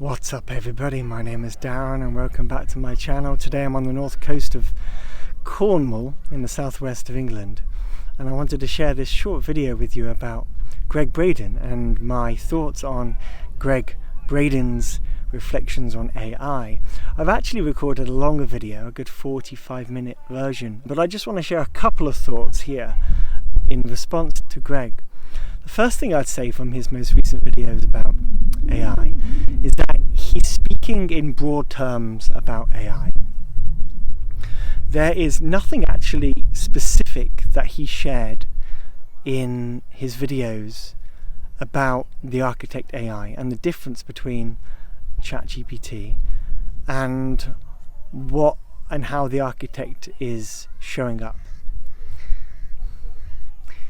What's up everybody, my name is Darren and welcome back to my channel. Today I'm on the north coast of Cornwall in the southwest of England, and I wanted to share this short video with you about Greg Braden and my thoughts on Greg Braden's reflections on AI. I've actually recorded a longer video, a good 45-minute version, but I just want to share a couple of thoughts here in response to Greg. The first thing I'd say from his most recent videos about AI is that he's speaking in broad terms about AI. There is nothing actually specific that he shared in his videos about the architect AI and the difference between ChatGPT and what and how the architect is showing up.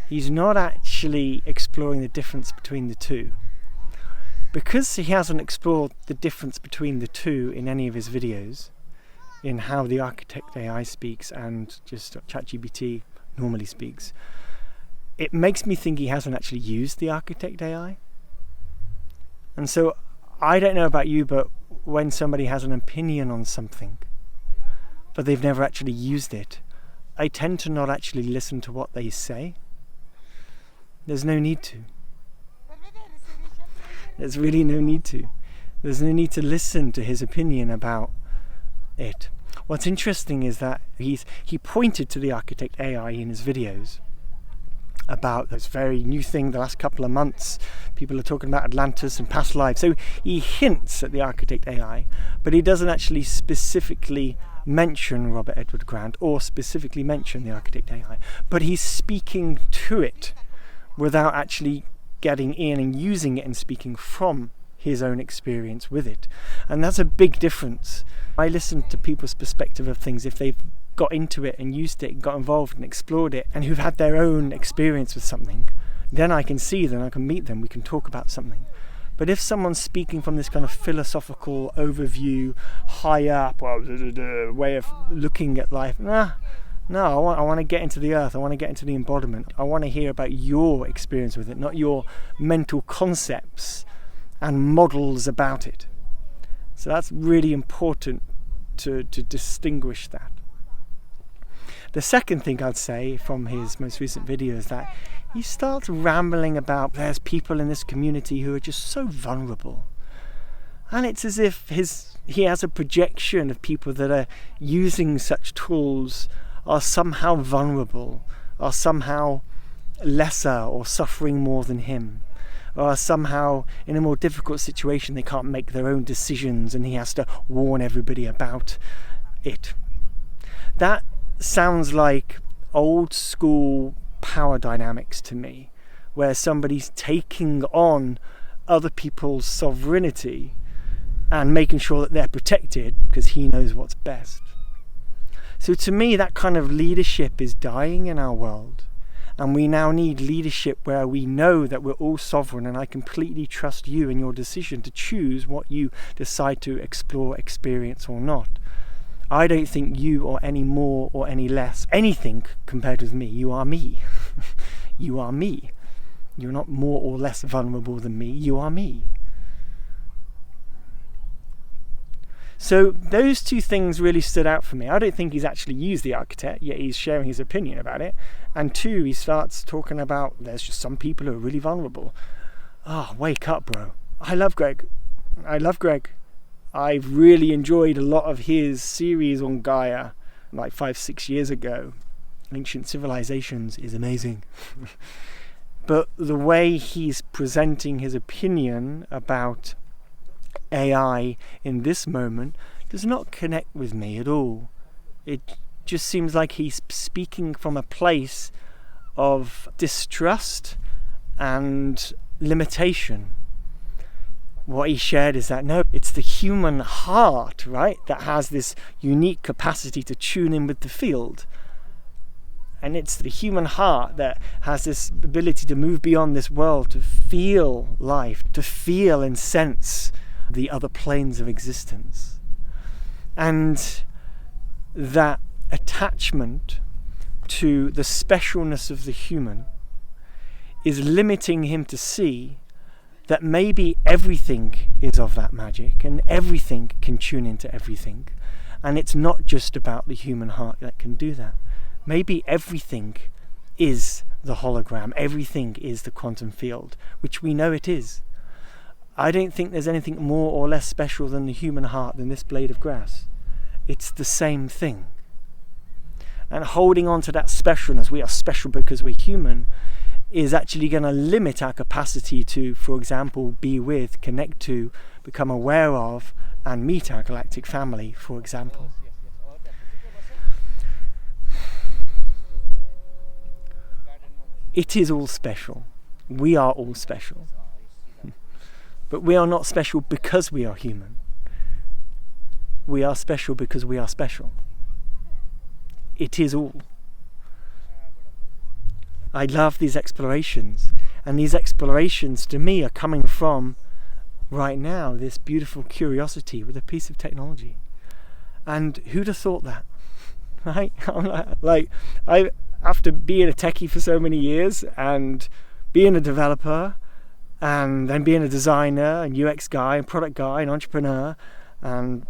He's not actually exploring the difference between the two. Because he hasn't explored the difference between the two in any of his videos, in how the architect AI speaks and just ChatGPT normally speaks, it makes me think he hasn't actually used the architect AI. And so I don't know about you, but when somebody has an opinion on something, but they've never actually used it, I tend to not actually listen to what they say. There's no need to. There's really no need to. There's no need to listen to his opinion about it. What's interesting is that he pointed to the architect AI in his videos about this very new thing the last couple of months. People are talking about Atlantis and past lives. So he hints at the architect AI, but he doesn't actually specifically mention Robert Edward Grant or specifically mention the architect AI. But he's speaking to it without actually getting in and using it and speaking from his own experience with it. And that's a big difference. I listen to people's perspective of things if they've got into it and used it and got involved and explored it and who've had their own experience with something. Then I can see them, I can meet them, we can talk about something. But if someone's speaking from this kind of philosophical overview, high up way of looking at life, No, I want to get into the earth. I want to get into the embodiment. I want to hear about your experience with it, not your mental concepts and models about it. So that's really important to distinguish that. The second thing I'd say from his most recent video is that he starts rambling about there's people in this community who are just so vulnerable. And it's as if he has a projection of people that are using such tools are somehow vulnerable, are somehow lesser or suffering more than him, or are somehow in a more difficult situation, they can't make their own decisions and he has to warn everybody about it. That sounds like old school power dynamics to me, where somebody's taking on other people's sovereignty and making sure that they're protected because he knows what's best. So to me, that kind of leadership is dying in our world. And we now need leadership where we know that we're all sovereign and I completely trust you in your decision to choose what you decide to explore, experience or not. I don't think you are any more or any less anything compared with me. You are me. You are me. You're not more or less vulnerable than me. You are me. So those two things really stood out for me. I don't think he's actually used the architect, yet he's sharing his opinion about it. And two, he starts talking about there's just some people who are really vulnerable. Wake up, bro. I love Greg. I've really enjoyed a lot of his series on Gaia, like 5-6 years ago. Ancient Civilizations is amazing. But the way he's presenting his opinion about AI in this moment does not connect with me at all. It just seems like he's speaking from a place of distrust and limitation. What he shared is that no, it's the human heart, right, that has this unique capacity to tune in with the field. And it's the human heart that has this ability to move beyond this world, to feel life, to feel and sense the other planes of existence. And that attachment to the specialness of the human is limiting him to see that maybe everything is of that magic and everything can tune into everything, and it's not just about the human heart that can do that. Maybe everything is the hologram, everything is the quantum field, which we know it is. I don't think there's anything more or less special than the human heart than this blade of grass. It's the same thing. And holding on to that specialness, we are special because we're human, is actually going to limit our capacity to, for example, be with, connect to, become aware of, and meet our galactic family, for example. It is all special. We are all special. But we are not special because we are human. We are special because we are special. It is all. I love these explorations, and these explorations to me are coming from right now this beautiful curiosity with a piece of technology. And who'd have thought that? Right? After being a techie for so many years and being a developer and then being a designer and UX guy and product guy and entrepreneur and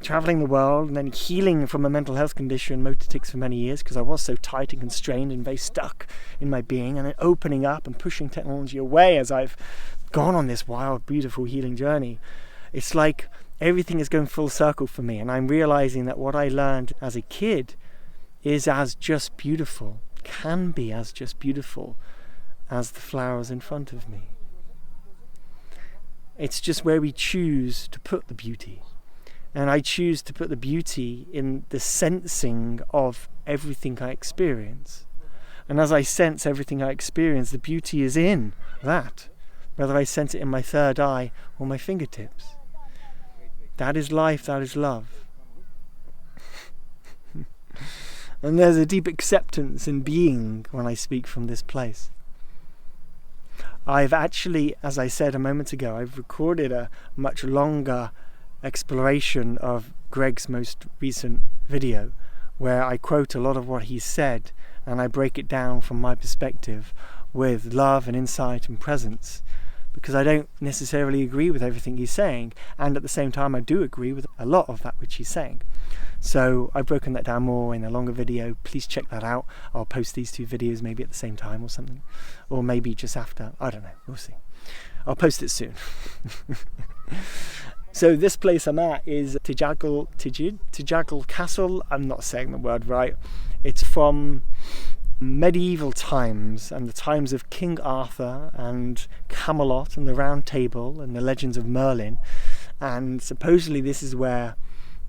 traveling the world and then healing from a mental health condition, motor tics, for many years because I was so tight and constrained and very stuck in my being, and then opening up and pushing technology away as I've gone on this wild, beautiful healing journey. It's like everything is going full circle for me, and I'm realizing that what I learned as a kid is as just beautiful, can be as just beautiful as the flowers in front of me. It's just where we choose to put the beauty. And I choose to put the beauty in the sensing of everything I experience. And as I sense everything I experience, the beauty is in that, whether I sense it in my third eye or my fingertips. That is life, that is love. And there's a deep acceptance in being when I speak from this place. I've actually, as I said a moment ago, I've recorded a much longer exploration of Gregg's most recent video, where I quote a lot of what he said and I break it down from my perspective with love and insight and presence, because I don't necessarily agree with everything he's saying, and at the same time I do agree with a lot of that which he's saying. So I've broken that down more in a longer video. Please check that out. I'll post these two videos maybe at the same time or something, or maybe just after, I don't know, we'll see. I'll post it soon. So this place I'm at is Tintagel Castle. I'm not saying the word right. It's from medieval times and the times of King Arthur and Camelot and the Round Table and the legends of Merlin. And supposedly this is where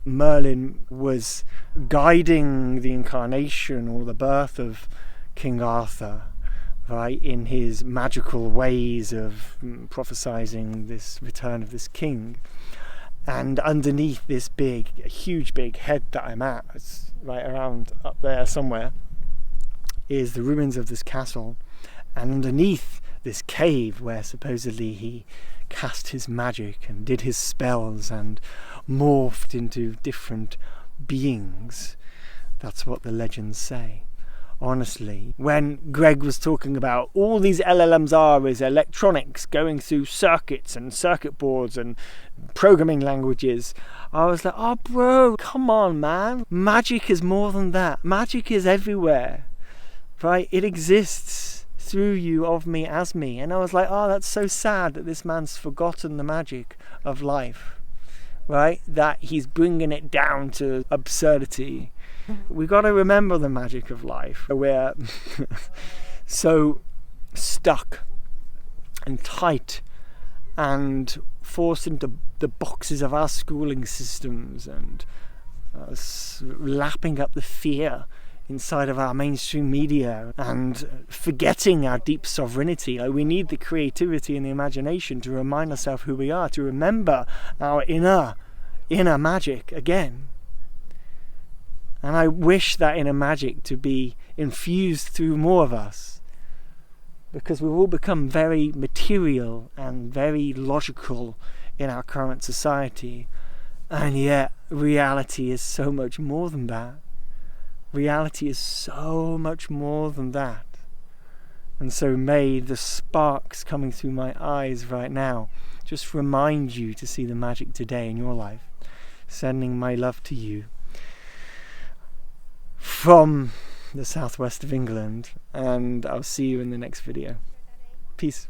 Merlin was guiding the incarnation or the birth of King Arthur, right, in his magical ways of prophesizing this return of this king. And underneath this huge big head that I'm at, it's right around up there somewhere, is the ruins of this castle. And underneath this cave where supposedly he cast his magic and did his spells and morphed into different beings. That's what the legends say. Honestly, when Gregg was talking about all these LLMs are is electronics going through circuits and circuit boards and programming languages, I was like, oh bro, come on man, magic is more than that. Magic is everywhere, right? It exists through you, of me, as me. And I was like, oh, that's so sad that this man's forgotten the magic of life, right? That he's bringing it down to absurdity. We got to remember the magic of life. We're so stuck and tight and forced into the boxes of our schooling systems and lapping up the fear inside of our mainstream media and forgetting our deep sovereignty. Like, we need the creativity and the imagination to remind ourselves who we are, to remember our inner magic again. And I wish that inner magic to be infused through more of us, because we've all become very material and very logical in our current society, and yet reality is so much more than that. Reality is so much more than that. And so may the sparks coming through my eyes right now just remind you to see the magic today in your life. Sending my love to you from the southwest of England, and I'll see you in the next video. Peace.